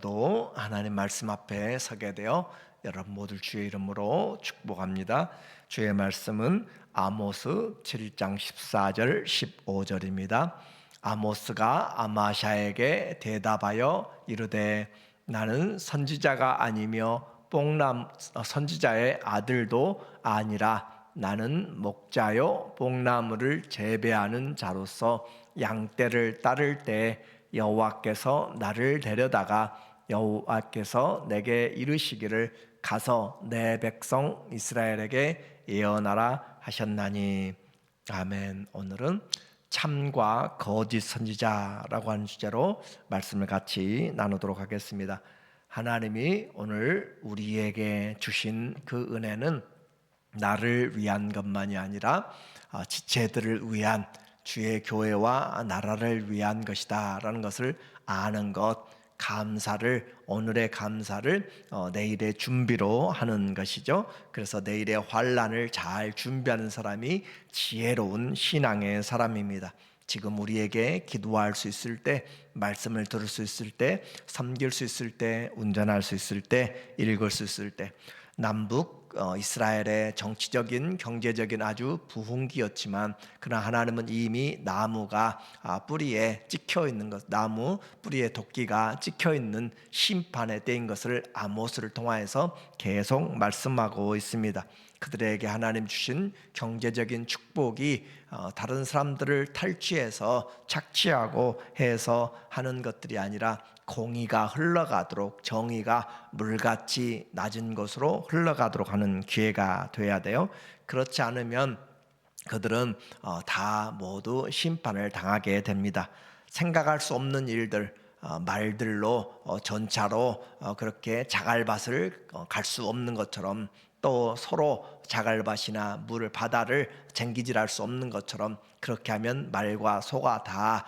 또 하나님 말씀 앞에 서게 되어 여러분 모두 주의 이름으로 축복합니다. 주의 말씀은 아모스 7장 14절 15절입니다. 아모스가 아마샤에게 대답하여 이르되 나는 선지자가 아니며 선지자의 아들도 아니라 나는 목자요 뽕나무를 재배하는 자로서 양떼를 따를 때 여호와께서 나를 데려다가 여호와께서 내게 이르시기를 가서 내 백성 이스라엘에게 예언하라 하셨나니. 아멘. 오늘은 참과 거짓 선지자라고 하는 주제로 말씀을 같이 나누도록 하겠습니다. 하나님이 오늘 우리에게 주신 그 은혜는 나를 위한 것만이 아니라 지체들을 위한, 주의 교회와 나라를 위한 것이다 라는 것을 아는 것, 오늘의 감사를 내일의 준비로 하는 것이죠. 그래서 내일의 환난을 잘 준비하는 사람이 지혜로운 신앙의 사람입니다. 지금 우리에게 기도할 수 있을 때, 말씀을 들을 수 있을 때, 섬길 수 있을 때, 운전할 수 있을 때, 읽을 수 있을 때, 남북 이스라엘의 정치적인 경제적인 아주 부흥기였지만, 그러나 하나님은 이미 나무가 뿌리에 찍혀 있는 것, 나무 뿌리에 도끼가 찍혀 있는 심판의 때인 것을 아모스를 통하여서 계속 말씀하고 있습니다. 그들에게 하나님 주신 경제적인 축복이 다른 사람들을 탈취해서 착취하고 해서 하는 것들이 아니라 공의가 흘러가도록, 정의가 물같이 낮은 곳으로 흘러가도록 하는 기회가 돼야 돼요. 그렇지 않으면 그들은 다 모두 심판을 당하게 됩니다. 생각할 수 없는 일들, 말들로 전차로 그렇게 자갈밭을 갈 수 없는 것처럼, 또 서로 자갈밭이나 바다를 쟁기질할 수 없는 것처럼, 그렇게 하면 말과 소가 다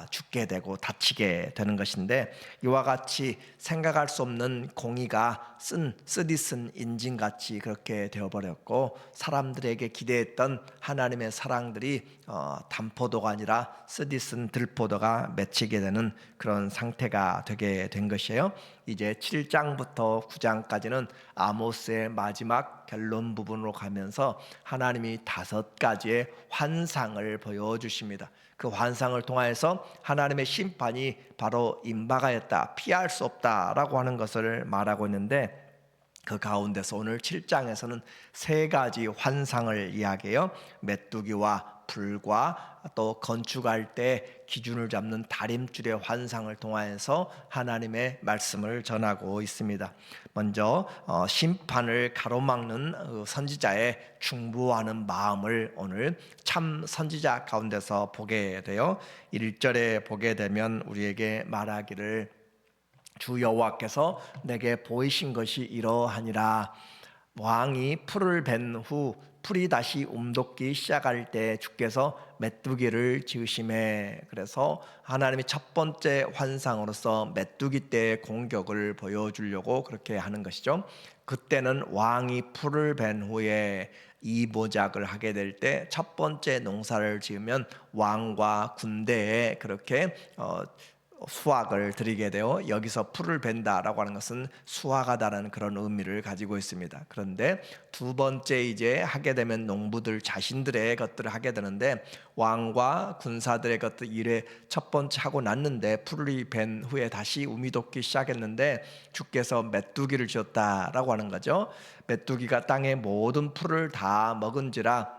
죽게 되고 다치게 되는 것인데, 이와 같이 생각할 수 없는 공의가 쓰디쓴 인진같이 그렇게 되어버렸고, 사람들에게 기대했던 하나님의 사랑들이 단포도가 아니라 쓰디쓴 들포도가 맺히게 되는 그런 상태가 되게 된 것이에요. 이제 7장부터 9장까지는 아모스의 마지막 결론 부분으로 가면서 하나님이 5가지의 환상을 보여주십니다. 그 환상을 통하여서 하나님의 심판이 바로 임박하였다, 피할 수 없다라고 하는 것을 말하고 있는데, 그 가운데서 오늘 7장에서는 3가지 환상을 이야기해요. 메뚜기와 불과 또 건축할 때 기준을 잡는 다림줄의 환상을 통하여서 하나님의 말씀을 전하고 있습니다. 먼저 심판을 가로막는 선지자의 중보하는 마음을 오늘 참 선지자 가운데서 보게 돼요. 1절에 보게 되면 우리에게 말하기를 주 여호와께서 내게 보이신 것이 이러하니라. 왕이 풀을 벤 후 풀이 다시 움돋기 시작할 때 주께서 메뚜기를 지으심에, 그래서 하나님이 첫 번째 환상으로서 메뚜기 때의 공격을 보여주려고 그렇게 하는 것이죠. 그때는 왕이 풀을 벤 후에 이모작을 하게 될 때, 첫 번째 농사를 지으면 왕과 군대에 그렇게 수확을 드리게 되어, 여기서 풀을 벤다라고 하는 것은 수확하다라는 그런 의미를 가지고 있습니다. 그런데 두 번째 이제 하게 되면 농부들 자신들의 것들을 하게 되는데, 왕과 군사들의 것들 일에 첫 번째 하고 났는데 풀이 벤 후에 다시 우미 돋기 시작했는데 주께서 메뚜기를 지었다라고 하는 거죠. 메뚜기가 땅의 모든 풀을 다 먹은지라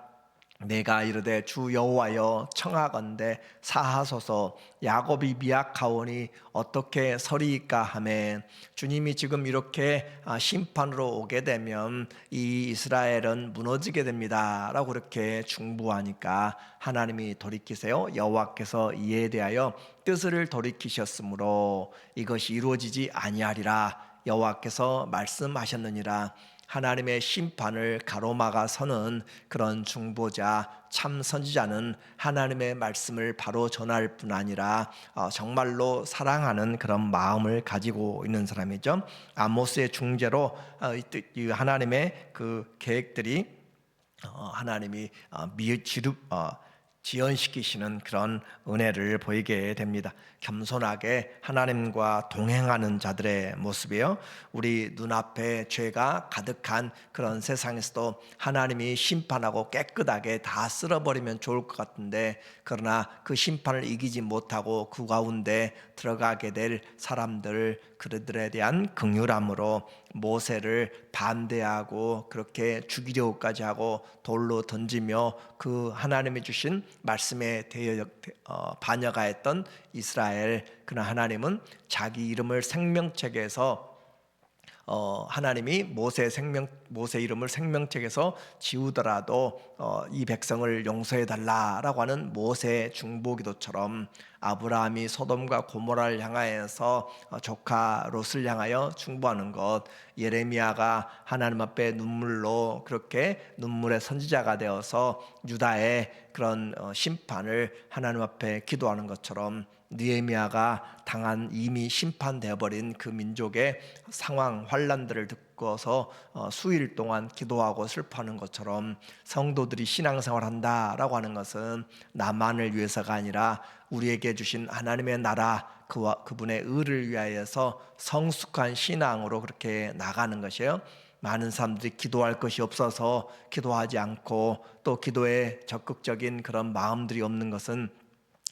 내가 이르되 주 여호와여 청하건대 사하소서, 야곱이 미약하오니 어떻게 서리이까 하매, 주님이 지금 이렇게 심판으로 오게 되면 이 이스라엘은 무너지게 됩니다 라고 그렇게 중보하니까 하나님이 돌이키세요. 여호와께서 이에 대하여 뜻을 돌이키셨으므로 이것이 이루어지지 아니하리라 여호와께서 말씀하셨느니라. 하나님의 심판을 가로막아 서는 그런 중보자, 참 선지자는 하나님의 말씀을 바로 전할 뿐 아니라 정말로 사랑하는 그런 마음을 가지고 있는 사람이죠. 아모스의 중재로 하나님의 그 계획들이 하나님이 지연시키시는 그런 은혜를 보이게 됩니다. 겸손하게 하나님과 동행하는 자들의 모습이에요. 우리 눈앞에 죄가 가득한 그런 세상에서도 하나님이 심판하고 깨끗하게 다 쓸어버리면 좋을 것 같은데, 그러나 그 심판을 이기지 못하고 그 가운데 들어가게 될 사람들, 그들에 대한 긍휼함으로 모세를 반대하고 그렇게 죽이려고까지 하고 돌로 던지며 그 하나님이 주신 말씀에 반역하였던 이스라엘, 그러나 하나님은 자기 이름을 생명책에서 하나님이 모세 이름을 생명책에서 지우더라도 이 백성을 용서해 달라라고 하는 모세 중보기도처럼, 아브라함이 소돔과 고모라를 향하여서 조카 롯을 향하여 중보하는 것, 예레미야가 하나님 앞에 눈물로 그렇게 눈물의 선지자가 되어서 유다의 그런 심판을 하나님 앞에 기도하는 것처럼, 느헤미야가 당한 이미 심판되어 버린 그 민족의 상황 환난들을 듣고서 수일 동안 기도하고 슬퍼하는 것처럼, 성도들이 신앙생활 한다라고 하는 것은 나만을 위해서가 아니라 우리에게 주신 하나님의 나라, 그분의 의를 위하여서 성숙한 신앙으로 그렇게 나가는 것이에요. 많은 사람들이 기도할 것이 없어서 기도하지 않고 또 기도에 적극적인 그런 마음들이 없는 것은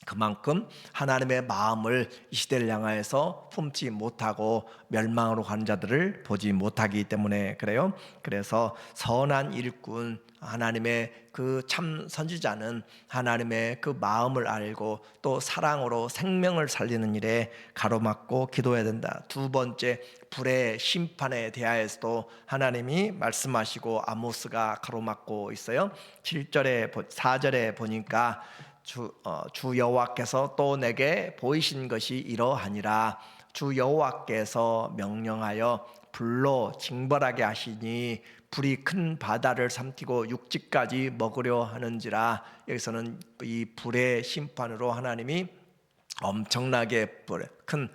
그만큼 하나님의 마음을 이 시대를 향하여서 품지 못하고 멸망으로 가는 자들을 보지 못하기 때문에 그래요. 그래서 선한 일꾼, 하나님의 그 참 선지자는 하나님의 그 마음을 알고 또 사랑으로 생명을 살리는 일에 가로막고 기도해야 된다. 두 번째, 불의 심판에 대하여서도 하나님이 말씀하시고 아모스가 가로막고 있어요. 7절에 4절에 보니까 주 여호와께서 또 내게 보이신 것이 이러하니라. 주 여호와께서 명령하여 불로 징벌하게 하시니 불이 큰 바다를 삼키고 육지까지 먹으려 하는지라. 여기서는 이 불의 심판으로 하나님이 엄청나게 큰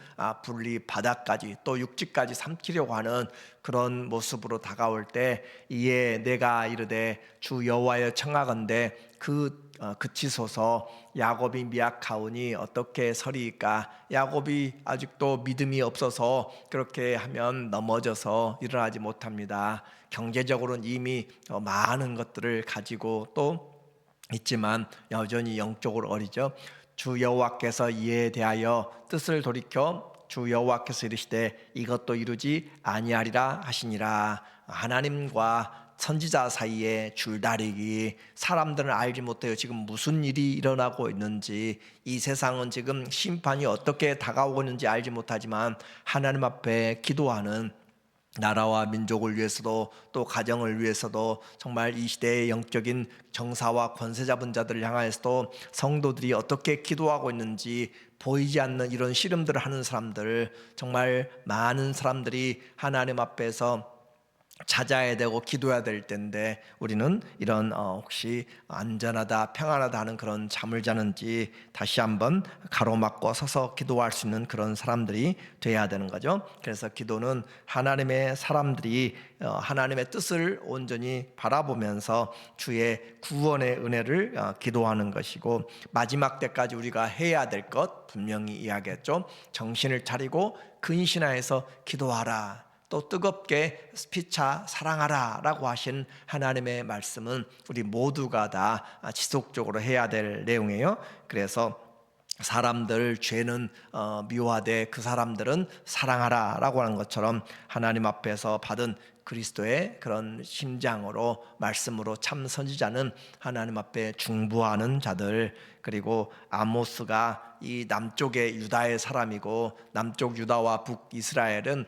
불이 바다까지 또 육지까지 삼키려고 하는 그런 모습으로 다가올 때, 이에 내가 이르되 주 여호와여 청하건대 그치소서. 야곱이 미약하오니 어떻게 서리이까. 야곱이 아직도 믿음이 없어서 그렇게 하면 넘어져서 일어나지 못합니다. 경제적으로는 이미 많은 것들을 가지고 또 있지만 여전히 영적으로 어리죠. 주 여호와께서 이에 대하여 뜻을 돌이켜 주 여호와께서 이르시되 이것도 이루지 아니하리라 하시니라. 하나님과 선지자 사이에 줄다리기, 사람들은 알지 못해요. 지금 무슨 일이 일어나고 있는지, 이 세상은 지금 심판이 어떻게 다가오고 있는지 알지 못하지만 하나님 앞에 기도하는 나라와 민족을 위해서도 또 가정을 위해서도 정말 이 시대의 영적인 정사와 권세 잡은 자들을 향하여서도 성도들이 어떻게 기도하고 있는지 보이지 않는 이런 씨름들을 하는 사람들, 정말 많은 사람들이 하나님 앞에서 찾아야 되고 기도해야 될 텐데, 우리는 이런 혹시 안전하다 평안하다 하는 그런 잠을 자는지 다시 한번 가로막고 서서 기도할 수 있는 그런 사람들이 돼야 되는 거죠. 그래서 기도는 하나님의 사람들이 하나님의 뜻을 온전히 바라보면서 주의 구원의 은혜를 기도하는 것이고, 마지막 때까지 우리가 해야 될 것 분명히 이야기했죠. 정신을 차리고 근신하여서 기도하라, 또 뜨겁게 피차 사랑하라 라고 하신 하나님의 말씀은 우리 모두가 다 지속적으로 해야 될 내용이에요. 그래서 사람들 죄는 미워하되 그 사람들은 사랑하라 라고 하는 것처럼, 하나님 앞에서 받은 그리스도의 그런 심장으로 말씀으로 참 선지자는 하나님 앞에 중보하는 자들, 그리고 아모스가 이 남쪽의 유다의 사람이고 남쪽 유다와 북이스라엘은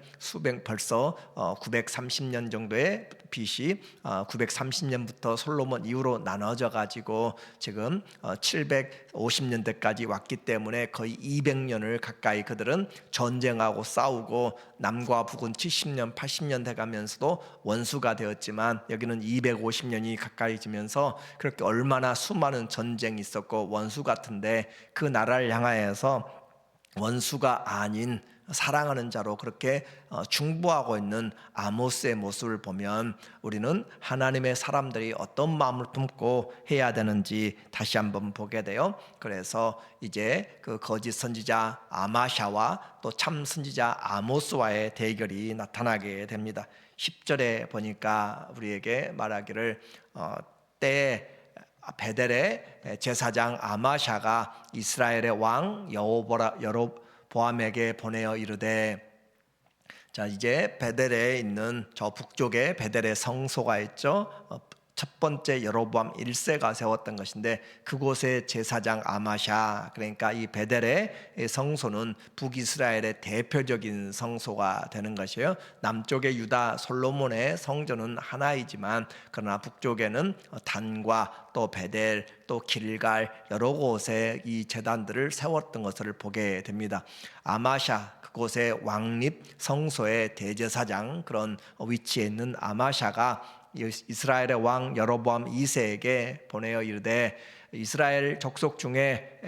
벌써 930년 정도의 BC 930년부터 솔로몬 이후로 나눠져 가지고 지금 750년대까지 왔기 때문에 거의 200년을 가까이 그들은 전쟁하고 싸우고, 남과 북은 70년 80년 돼가면서도 원수가 되었지만 여기는 250년이 가까이 지면서 그렇게 얼마나 수많은 전쟁이 있었고 원수 같은데, 그 나라를 향하여서 원수가 아닌 사랑하는 자로 그렇게 중보하고 있는 아모스의 모습을 보면 우리는 하나님의 사람들이 어떤 마음을 품고 해야 되는지 다시 한번 보게 돼요. 그래서 이제 그 거짓 선지자 아마샤와 또 참 선지자 아모스와의 대결이 나타나게 됩니다. 10절에 보니까 우리에게 말하기를 때에 베델의 제사장 아마샤가 이스라엘의 왕 여로보암에게 보내어 이르되, 자, 이제 베델에 있는 저 북쪽에 베델의 성소가 있죠. 첫 번째 여로보암 1세가 세웠던 것인데 그곳의 제사장 아마샤, 그러니까 이 베델의 성소는 북이스라엘의 대표적인 성소가 되는 것이에요. 남쪽의 유다 솔로몬의 성전은 하나이지만 그러나 북쪽에는 단과 또 베델 또 길갈 여러 곳에 이 제단들을 세웠던 것을 보게 됩니다. 아마샤, 그곳의 왕립 성소의 대제사장 그런 위치에 있는 아마샤가 이스라엘의 왕 여로보암 2세에게 보내어 이르되, 이스라엘 족속 중에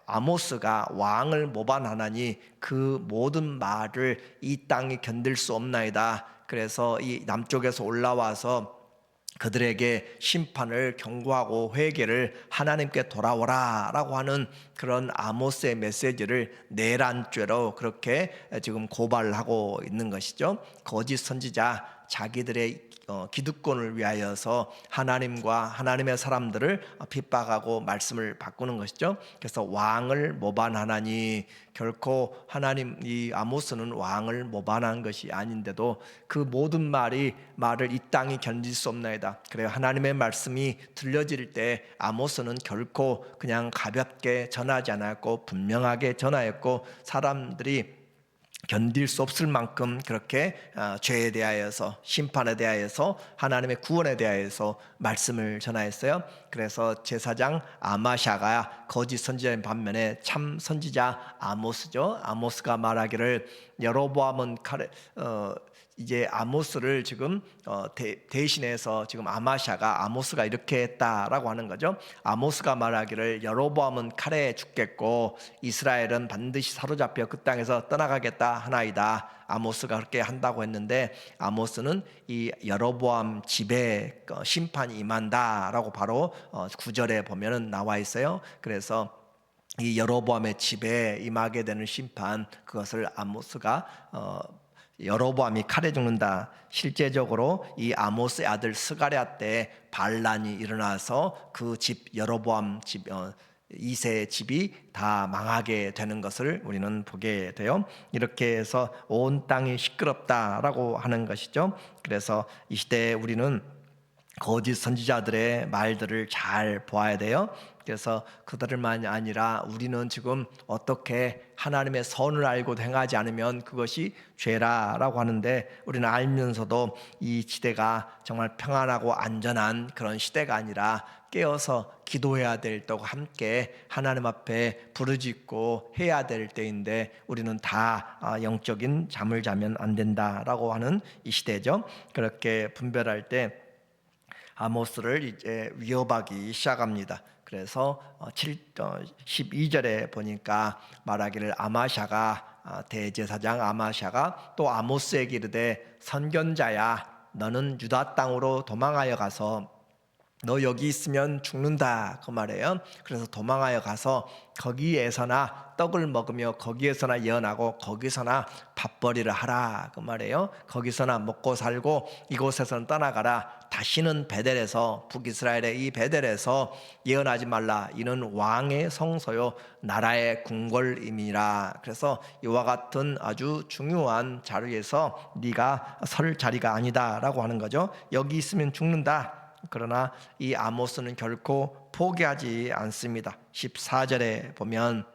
아모스가 왕을 모반하나니 그 모든 말을 이 땅이 견딜 수 없나이다. 그래서 이 남쪽에서 올라와서 그들에게 심판을 경고하고 회개를 하나님께 돌아오라 라고 하는 그런 아모스의 메시지를 내란죄로 그렇게 지금 고발하고 있는 것이죠. 거짓 선지자, 자기들의 기득권을 위하여서 하나님과 하나님의 사람들을 핍박하고 말씀을 바꾸는 것이죠. 그래서 왕을 모반하나니, 결코 하나님, 이 아모스는 왕을 모반한 것이 아닌데도 그 모든 말을 이 땅이 견딜 수 없나이다. 그래요. 하나님의 말씀이 들려질 때 아모스는 결코 그냥 가볍게 전하지 않았고 분명하게 전하였고, 사람들이 견딜 수 없을 만큼 그렇게 죄에 대하여서, 심판에 대하여서, 하나님의 구원에 대하여서 말씀을 전하였어요. 그래서 제사장 아마샤가 거짓 선지자인 반면에 참 선지자 아모스죠. 아모스가 말하기를, 여로보암은 이제 아모스를 지금 대신해서 지금 아모스가 이렇게 했다라고 하는 거죠. 아모스가 말하기를 여로보암은 칼에 죽겠고 이스라엘은 반드시 사로잡혀 그 땅에서 떠나가겠다 하나이다. 아모스가 그렇게 한다고 했는데, 아모스는 이 여로보암 집에 심판이 임한다라고 바로 9절에 보면은 나와 있어요. 그래서 이 여로보암의 집에 임하게 되는 심판, 그것을 아모스가 여로보암이 칼에 죽는다. 실제적으로 이 아모스의 아들 스가랴 때 반란이 일어나서 그 집, 여로보암 집 2세의 집이 다 망하게 되는 것을 우리는 보게 돼요. 이렇게 해서 온 땅이 시끄럽다라고 하는 것이죠. 그래서 이 시대에 우리는 거짓 선지자들의 말들을 잘 보아야 돼요. 그래서 그들만이 아니라 우리는 지금 어떻게 하나님의 선을 알고 행하지 않으면 그것이 죄라라고 하는데, 우리는 알면서도 이 시대가 정말 평안하고 안전한 그런 시대가 아니라 깨어서 기도해야 될 때와 함께 하나님 앞에 부르짖고 해야 될 때인데, 우리는 다 영적인 잠을 자면 안 된다라고 하는 이 시대죠. 그렇게 분별할 때 아모스를 이제 위협하기 시작합니다. 그래서 12절에 보니까 말하기를, 아마샤가 대제사장 아마샤가 또 아모스에게 이르되, 선견자야, 너는 유다 땅으로 도망하여 가서 너 여기 있으면 죽는다, 그 말이에요. 그래서 도망하여 가서 거기에서나 떡을 먹으며 거기에서나 예언하고 거기서나 밥벌이를 하라, 그 말이에요. 거기서나 먹고 살고 이곳에서는 떠나가라. 다시는 베델에서, 북이스라엘의 이 베델에서 예언하지 말라. 이는 왕의 성소요 나라의 궁궐임이라. 그래서 이와 같은 아주 중요한 자리에서 네가 설 자리가 아니다라고 하는 거죠. 여기 있으면 죽는다. 그러나 이 아모스는 결코 포기하지 않습니다. 14절에 보면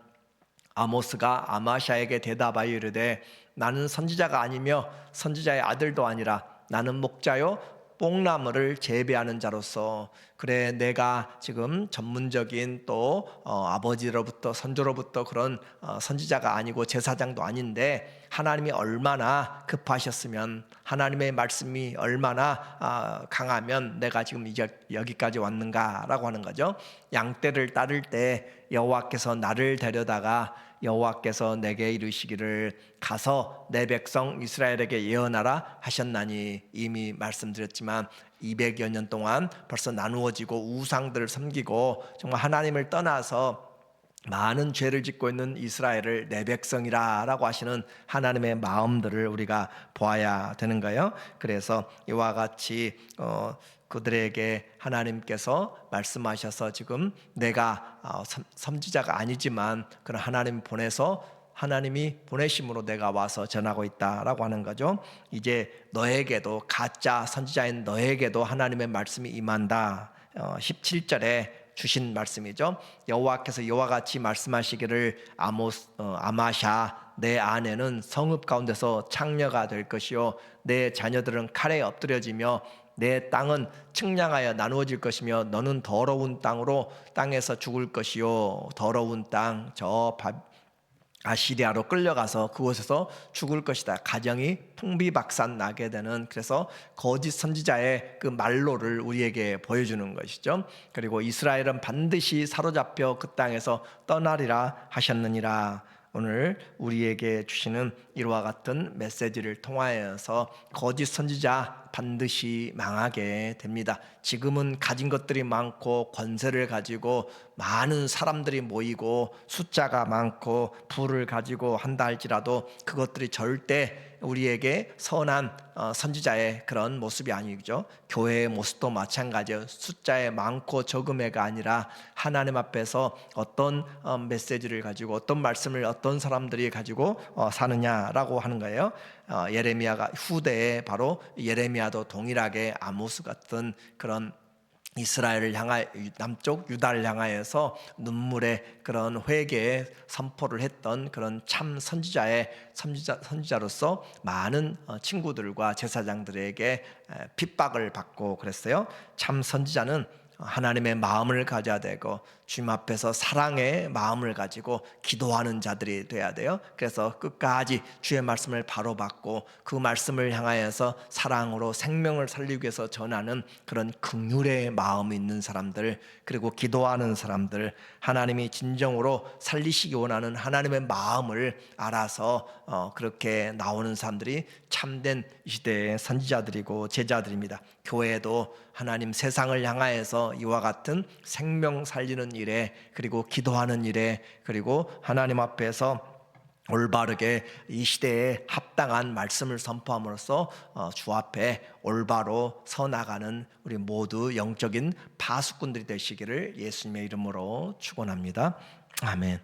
아모스가 아마샤에게 대답하여 이르되, 나는 선지자가 아니며 선지자의 아들도 아니라 나는 목자요 뽕나무를 재배하는 자로서, 그래 내가 지금 전문적인 또 아버지로부터 선조로부터 그런 선지자가 아니고 제사장도 아닌데, 하나님이 얼마나 급하셨으면, 하나님의 말씀이 얼마나 강하면 내가 지금 여기까지 왔는가라고 하는 거죠. 양떼를 따를 때 여호와께서 나를 데려다가 여호와께서 내게 이르시기를 가서 내 백성 이스라엘에게 예언하라 하셨나니, 이미 말씀드렸지만 200여 년 동안 벌써 나누어지고 우상들을 섬기고 정말 하나님을 떠나서 많은 죄를 짓고 있는 이스라엘을 내 백성이라 라고 하시는 하나님의 마음들을 우리가 보아야 되는 거예요. 그래서 이와 같이 그들에게 하나님께서 말씀하셔서 지금 내가 선지자가 아니지만 그런 하나님 보내서 하나님이 보내심으로 내가 와서 전하고 있다라고 하는 거죠. 이제 너에게도, 가짜 선지자인 너에게도 하나님의 말씀이 임한다. 17절에 주신 말씀이죠. 여호와께서 이와 같이 말씀하시기를 아마샤, 내 아내는 성읍 가운데서 창녀가 될 것이요 내 자녀들은 칼에 엎드려지며 내 땅은 측량하여 나누어질 것이며 너는 더러운 땅으로 땅에서 죽을 것이요 더러운 땅, 저 아시리아로 끌려가서 그곳에서 죽을 것이다. 가정이 풍비박산 나게 되는, 그래서 거짓 선지자의 그 말로를 우리에게 보여주는 것이죠. 그리고 이스라엘은 반드시 사로잡혀 그 땅에서 떠나리라 하셨느니라. 오늘 우리에게 주시는 이와 같은 메시지를 통하여서 거짓 선지자 반드시 망하게 됩니다. 지금은 가진 것들이 많고 권세를 가지고 많은 사람들이 모이고 숫자가 많고 부를 가지고 한다 할지라도 그것들이 절대 우리에게 선한 선지자의 그런 모습이 아니죠. 교회의 모습도 마찬가지예요. 숫자의 많고 적음의가 아니라 하나님 앞에서 어떤 메시지를 가지고 어떤 말씀을 어떤 사람들이 가지고 사느냐라고 하는 거예요. 예레미야가 후대에 바로 예레미야도 동일하게 아모스 같은 그런 이스라엘을 향하여, 남쪽 유다를 향하여서 눈물의 그런 회개의 선포를 했던 그런 참 선지자로서 많은 친구들과 제사장들에게 핍박을 받고 그랬어요. 참 선지자는 하나님의 마음을 가져야 되고 주님 앞에서 사랑의 마음을 가지고 기도하는 자들이 돼야 돼요. 그래서 끝까지 주의 말씀을 바로 받고 그 말씀을 향하여서 사랑으로 생명을 살리기 위해서 전하는 그런 긍휼의 마음이 있는 사람들, 그리고 기도하는 사람들, 하나님이 진정으로 살리시기 원하는 하나님의 마음을 알아서 그렇게 나오는 사람들이 참된 시대의 선지자들이고 제자들입니다. 교회도 하나님 세상을 향하여서 이와 같은 생명 살리는 일에, 그리고 기도하는 일에, 그리고 하나님 앞에서 올바르게 이 시대에 합당한 말씀을 선포함으로써 주 앞에 올바로 서 나가는 우리 모두 영적인 파수꾼들이 되시기를 예수님의 이름으로 축원합니다. 아멘.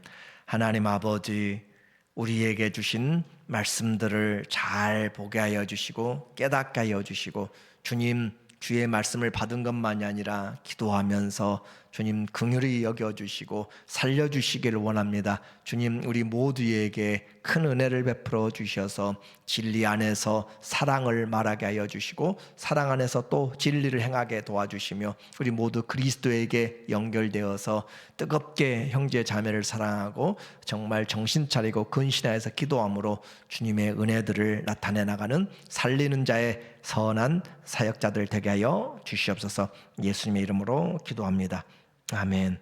하나님 아버지, 우리에게 주신 말씀들을 잘 보게 하여 주시고 깨닫게 하여 주시고, 주님 주의 말씀을 받은 것만이 아니라 기도하면서 주님 긍휼히 여겨주시고 살려주시기를 원합니다. 주님, 우리 모두에게 큰 은혜를 베풀어 주셔서 진리 안에서 사랑을 말하게 하여 주시고 사랑 안에서 또 진리를 행하게 도와주시며 우리 모두 그리스도에게 연결되어서 뜨겁게 형제 자매를 사랑하고 정말 정신 차리고 근신하여서 기도함으로 주님의 은혜들을 나타내 나가는 살리는 자의 선한 사역자들 되게 하여 주시옵소서. 예수님의 이름으로 기도합니다. 아멘.